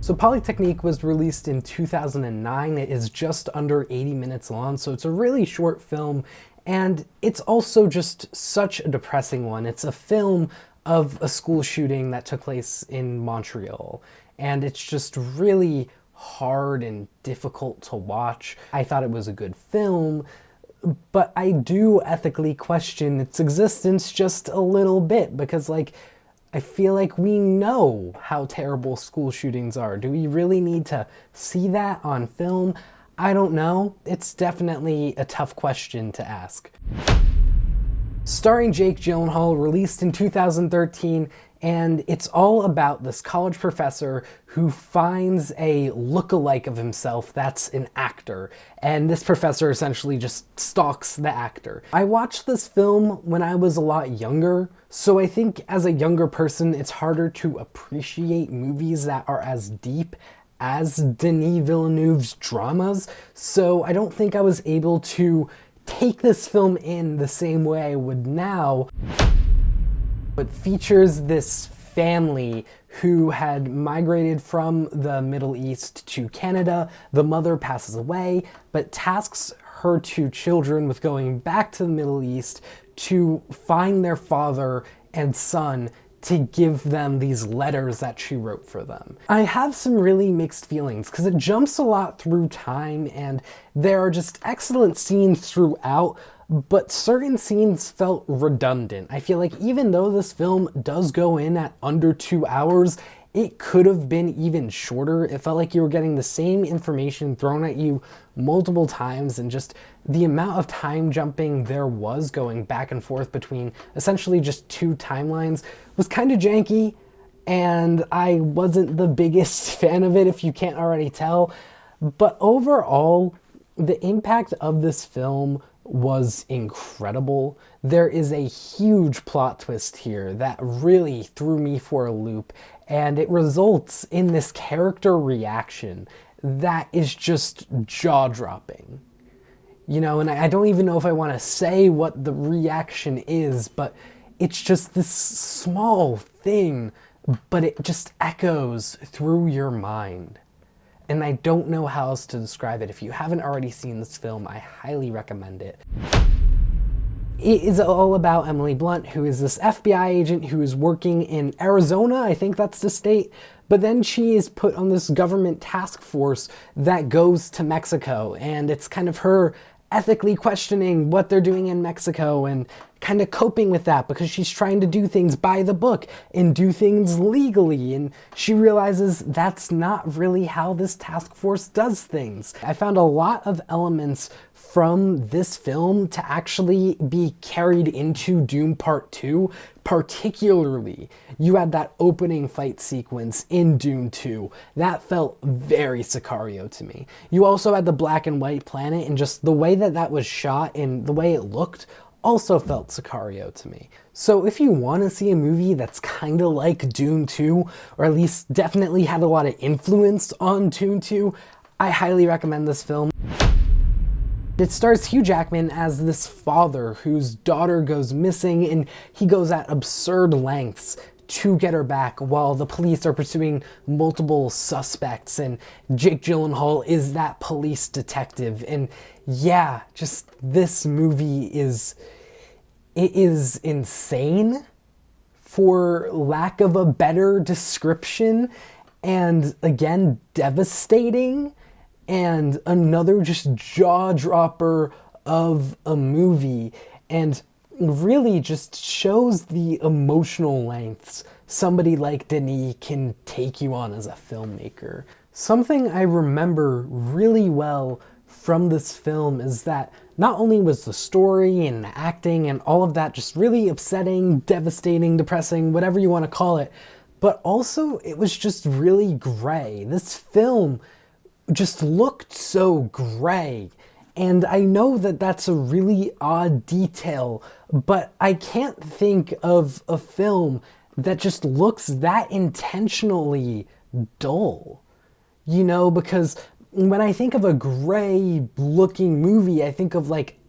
So Polytechnique was released in 2009. It is just under 80 minutes long, so it's a really short film, and it's also just such a depressing one. It's a film of a school shooting that took place in Montreal, and it's just really hard and difficult to watch. I thought it was a good film, but I do ethically question its existence just a little bit, because I feel like we know how terrible school shootings are. Do we really need to see that on film? I don't know. It's definitely a tough question to ask. Starring Jake Gyllenhaal, released in 2013, and it's all about this college professor who finds a look-alike of himself that's an actor, and this professor essentially just stalks the actor. I watched this film when I was a lot younger, so I think as a younger person it's harder to appreciate movies that are as deep as Denis Villeneuve's dramas, so I don't think I was able to take this film in the same way I would now. It features this family who had migrated from the Middle East to Canada. The mother passes away, but tasks her two children with going back to the Middle East to find their father and son to give them these letters that she wrote for them. I have some really mixed feelings because it jumps a lot through time and there are just excellent scenes throughout, but certain scenes felt redundant. I feel like even though this film does go in at under 2 hours, it could have been even shorter. It felt like you were getting the same information thrown at you multiple times, and just the amount of time jumping there was going back and forth between essentially just two timelines was kind of janky, and I wasn't the biggest fan of it, if you can't already tell. But overall, the impact of this film was incredible. There is a huge plot twist here that really threw me for a loop, and it results in this character reaction that is just jaw-dropping. You know, and I don't even know if I want to say what the reaction is, but it's just this small thing, but it just echoes through your mind. And I don't know how else to describe it. If you haven't already seen this film, I highly recommend it. It is all about Emily Blunt, who is this FBI agent who is working in Arizona, I think that's the state, but then she is put on this government task force that goes to Mexico, and it's kind of her ethically questioning what they're doing in Mexico and kind of coping with that because she's trying to do things by the book and do things legally, and she realizes that's not really how this task force does things. I found a lot of elements from this film to actually be carried into Dune Part 2. Particularly, you had that opening fight sequence in Dune 2. That felt very Sicario to me. You also had the black and white planet, and just the way that that was shot and the way it looked also felt Sicario to me. So if you want to see a movie that's kind of like Dune 2, or at least definitely had a lot of influence on Dune 2, I highly recommend this film. It stars Hugh Jackman as this father whose daughter goes missing, and he goes at absurd lengths to get her back while the police are pursuing multiple suspects, and Jake Gyllenhaal is that police detective. And yeah, just this movie is insane, for lack of a better description, and again, devastating. And another just jaw-dropper of a movie, and really just shows the emotional lengths somebody like Denis can take you on as a filmmaker. Something I remember really well from this film is that not only was the story and the acting and all of that just really upsetting, devastating, depressing, whatever you want to call it, but also it was just really gray. This film just looked so gray, and I know that that's a really odd detail, but I can't think of a film that just looks that intentionally dull, you know, because when I think of a gray looking movie, I think of like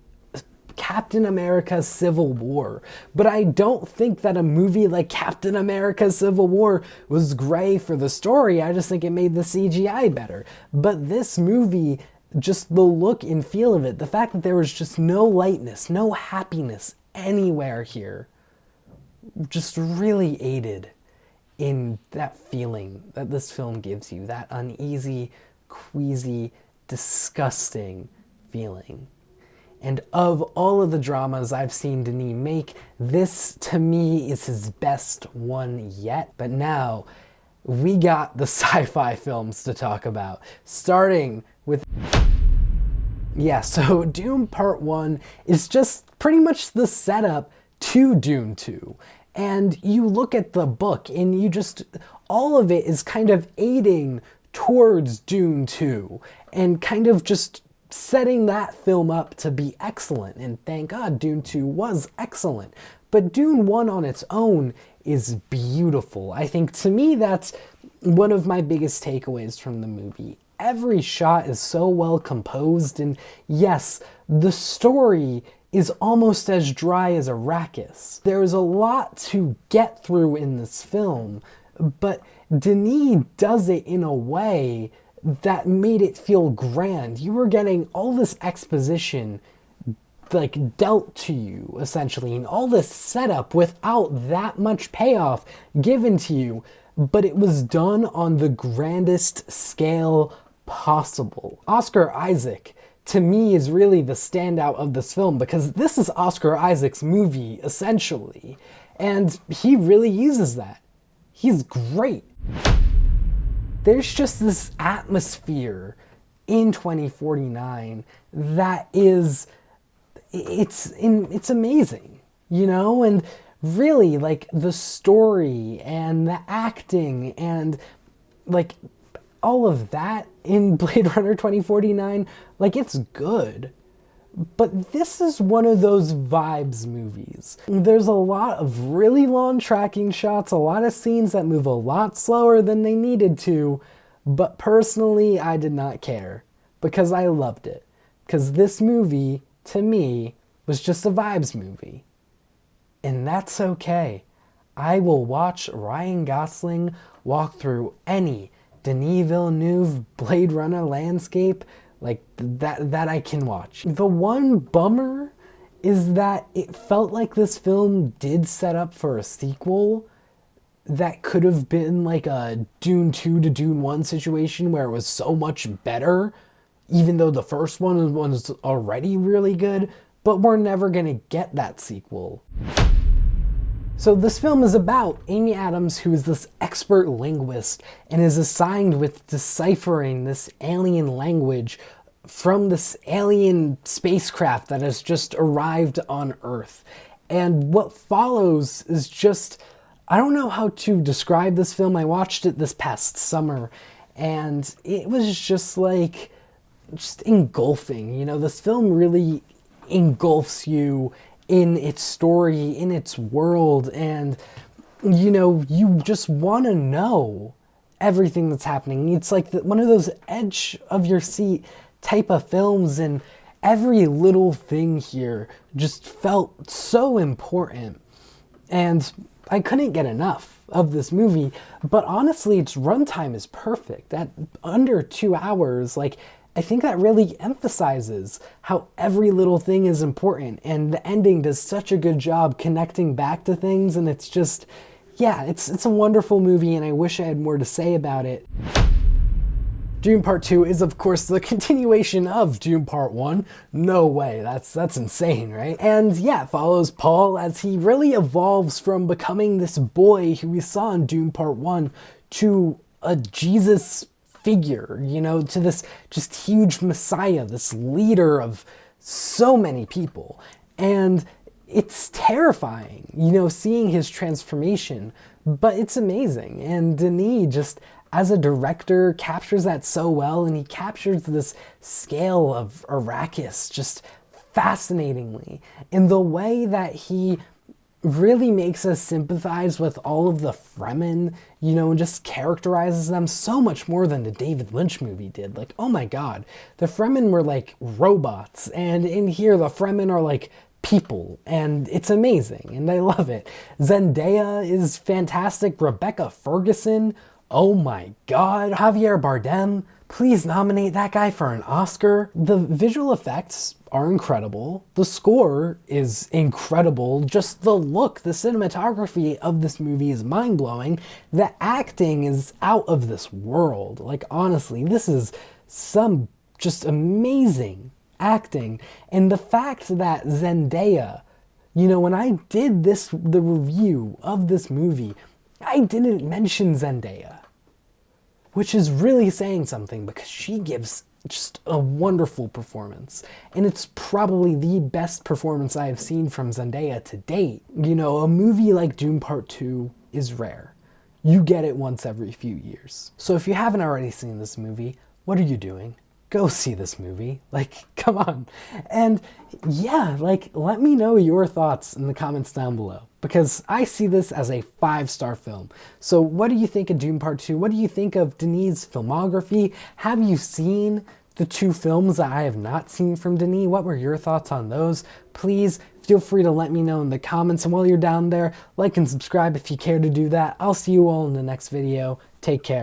Captain America Civil War. But I don't think that a movie like Captain America Civil War was gray for the story. I just think it made the CGI better. But this movie, just the look and feel of it, the fact that there was just no lightness, no happiness anywhere here, just really aided in that feeling that this film gives you, that uneasy, queasy, disgusting feeling. And of all of the dramas I've seen Denis make, this to me is his best one yet. But now we got the sci-fi films to talk about, starting with so Dune Part 1 is just pretty much the setup to Dune 2. And you look at the book and you just, all of it is kind of aiding towards Dune 2 and kind of just setting that film up to be excellent. And thank God Dune 2 was excellent. But Dune 1 on its own is beautiful. I think to me that's one of my biggest takeaways from the movie. Every shot is so well composed, and yes, the story is almost as dry as Arrakis. There is a lot to get through in this film, but Denis does it in a way that made it feel grand. You were getting all this exposition like dealt to you, essentially, and all this setup without that much payoff given to you, but it was done on the grandest scale possible. Oscar Isaac, to me, is really the standout of this film because this is Oscar Isaac's movie, essentially, and he really uses that. He's great. There's just this atmosphere in 2049 that is, it's amazing, you know? And really, like, the story and the acting and, like, all of that in Blade Runner 2049, like, it's good. But this is one of those vibes movies. There's a lot of really long tracking shots, a lot of scenes that move a lot slower than they needed to, but personally, I did not care because I loved it. Because this movie, to me, was just a vibes movie. And that's okay. I will watch Ryan Gosling walk through any Denis Villeneuve Blade Runner landscape like that I can watch. The one bummer is that it felt like this film did set up for a sequel that could have been like a Dune 2 to Dune 1 situation where it was so much better, even though the first one was already really good, but we're never gonna get that sequel. So this film is about Amy Adams, who is this expert linguist and is assigned with deciphering this alien language from this alien spacecraft that has just arrived on Earth. And what follows is just, I don't know how to describe this film. I watched it this past summer and it was just like, just engulfing. You know, this film really engulfs you in its story, in its world, and you know, you just want to know everything that's happening. It's like one of those edge of your seat type of films, and every little thing here just felt so important, and I couldn't get enough of this movie. But honestly, its runtime is perfect at under 2 hours. Like, I think that really emphasizes how every little thing is important, and the ending does such a good job connecting back to things, and it's just, yeah, it's a wonderful movie, and I wish I had more to say about it. Dune Part 2 is, of course, the continuation of Dune Part 1. No way, that's insane, right? And yeah, it follows Paul as he really evolves from becoming this boy who we saw in Dune Part 1 to a Jesus figure, you know, to this just huge messiah, this leader of so many people. And it's terrifying, you know, seeing his transformation, but it's amazing. And Denis, just as a director, captures that so well, and he captures this scale of Arrakis just fascinatingly in the way that he really makes us sympathize with all of the Fremen, you know, and just characterizes them so much more than the David Lynch movie did. Like, oh my god, the Fremen were like robots, and in here the Fremen are like people, and it's amazing, and I love it. Zendaya is fantastic. Rebecca Ferguson, oh my god. Javier Bardem, please nominate that guy for an Oscar. The visual effects are incredible. The score is incredible. Just the look, the cinematography of this movie is mind-blowing. The acting is out of this world. Like, honestly, this is some just amazing acting. And the fact that Zendaya, you know, when I did the review of this movie, I didn't mention Zendaya, which is really saying something, because she gives just a wonderful performance. And it's probably the best performance I have seen from Zendaya to date. You know, a movie like Dune Part 2 is rare. You get it once every few years. So if you haven't already seen this movie, what are you doing? Go see this movie. Like, come on. And yeah, like, let me know your thoughts in the comments down below, because I see this as a 5-star film. So what do you think of Dune Part 2? What do you think of Denis' filmography? Have you seen the 2 films that I have not seen from Denis? What were your thoughts on those? Please feel free to let me know in the comments. And while you're down there, like and subscribe if you care to do that. I'll see you all in the next video. Take care.